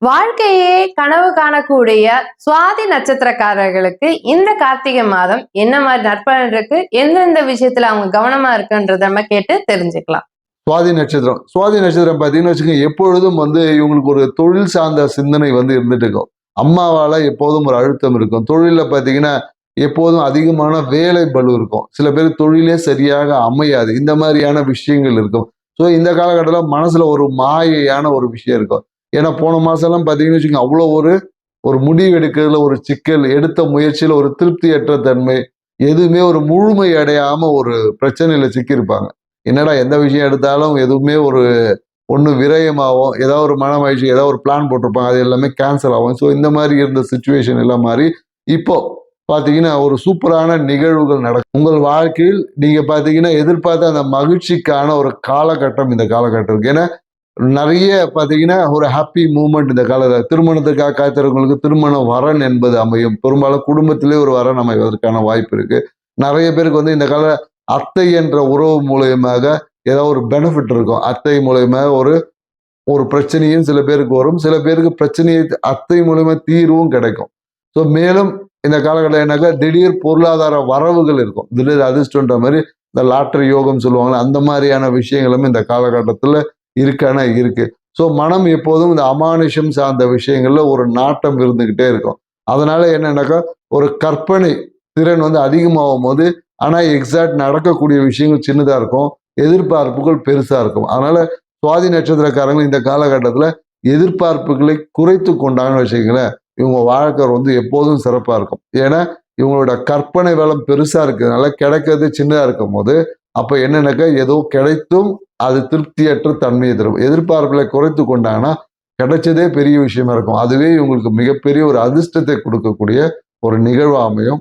வாழ்க்கையே கனவு காணக்கூடிய சுவாதி நட்சத்திரக்காரர்களுக்கு இந்த கார்த்திகை மாதம் என்ன மாதிரி நற்பலன் இருக்கு, எந்தெந்த விஷயத்துல அவங்க கவனமா இருக்குன்றத நம்ம கேட்டு தெரிஞ்சுக்கலாம். சுவாதி நட்சத்திரம் பார்த்தீங்கன்னு வச்சுக்கோங்க, எப்பொழுதும் இவங்களுக்கு ஒரு தொழில் சார்ந்த சிந்தனை இருந்துட்டு இருக்கும். அம்மாவால எப்போதும் ஒரு அழுத்தம் இருக்கும். தொழில பார்த்தீங்கன்னா எப்போதும் அதிகமான வேலை பளு இருக்கும். சில பேர் தொழிலே சரியாக அமையாது. இந்த மாதிரியான விஷயங்கள் இருக்கும். ஸோ இந்த காலகட்டத்தில் மனசுல ஒரு மாயையான ஒரு விஷயம் இருக்கும். ஏன்னா போன மாசம் எல்லாம் பார்த்தீங்கன்னு வச்சுக்கோங்க, அவ்வளோ ஒரு ஒரு முடிவு எடுக்கிறதுல ஒரு சிக்கல், எடுத்த முயற்சியில ஒரு திருப்தியற்ற தன்மை, எதுவுமே ஒரு முழுமை அடையாம ஒரு பிரச்சனையில சிக்கியிருப்பாங்க. என்னடா எந்த விஷயம் எடுத்தாலும் எதுவுமே ஒன்று விரயமாகும், ஏதாவது ஒரு மன மகிழ்ச்சி, ஏதாவது ஒரு பிளான் போட்டிருப்பாங்க, அது எல்லாமே கேன்சல் ஆகும். ஸோ இந்த மாதிரி இருந்த சுச்சுவேஷன் எல்லாம் மாறி இப்போ பார்த்தீங்கன்னா ஒரு சூப்பரான நிகழ்வுகள் நடக்கும் உங்கள் வாழ்க்கையில். நீங்க பார்த்தீங்கன்னா எதிர்பார்த்த அந்த மகிழ்ச்சிக்கான ஒரு காலகட்டம் இந்த காலகட்டம் இருக்கு. ஏன்னா நிறைய பார்த்தீங்கன்னா ஒரு ஹாப்பி மூமெண்ட் இந்த காலத்தில். திருமணத்துக்காக காத்திருக்கிறவங்களுக்கு திருமண வரன் என்பது அமையும். பெரும்பாலும் குடும்பத்திலே ஒரு வரன் அமைவதற்கான வாய்ப்பு இருக்கு. நிறைய பேருக்கு இந்த கால அத்தை என்ற உறவு மூலியமாக ஏதாவது ஒரு பெனிஃபிட் இருக்கும். அத்தை மூலியமாக ஒரு ஒரு பிரச்சனையும் சில பேருக்கு வரும். சில பேருக்கு பிரச்சனையை அத்தை மூலியமா தீர்வும் கிடைக்கும். ஸோ மேலும் இந்த காலகட்டம் என்னக்கா திடீர் பொருளாதார வரவுகள் இருக்கும். திடீர் அதிர்ஷ்டன்ற மாதிரி இந்த லாட்டரி யோகம் சொல்லுவாங்களே, அந்த மாதிரியான விஷயங்களும் இந்த காலகட்டத்தில் இருக்கு. ஸோ மனம் எப்போதும் இந்த அமானுஷம் சார்ந்த விஷயங்கள்ல ஒரு நாட்டம் இருந்துகிட்டே இருக்கும். அதனால என்னன்னாக்கா ஒரு கற்பனை திறன் அதிகமாகும் போது, ஆனா எக்ஸாக்ட் நடக்கக்கூடிய விஷயங்கள் சின்னதா இருக்கும், எதிர்பார்ப்புகள் பெருசா இருக்கும். அதனால சுவாதி நட்சத்திரக்காரங்க இந்த காலகட்டத்தில் எதிர்பார்ப்புகளை குறைத்து கொண்டாங்கன்னு வச்சுக்கங்களேன், இவங்க வாழ்க்கை எப்போதும் சிறப்பா இருக்கும். ஏன்னா இவங்களோட கற்பனை வளம் பெருசா இருக்கிறதுனால கிடைக்கிறது சின்னதா இருக்கும் போது, அப்ப என்னன்னாக்கா ஏதோ கிடைத்தும் அது திருப்தியற்ற தன்மையை தரும். எதிர்பார்ப்புகளை குறைத்து கொண்டாங்கன்னா கிடைச்சதே பெரிய விஷயமா இருக்கும். அதுவே இவங்களுக்கு மிகப்பெரிய ஒரு அதிர்ஷ்டத்தை கொடுக்கக்கூடிய ஒரு நிகழ்வு அமையும்.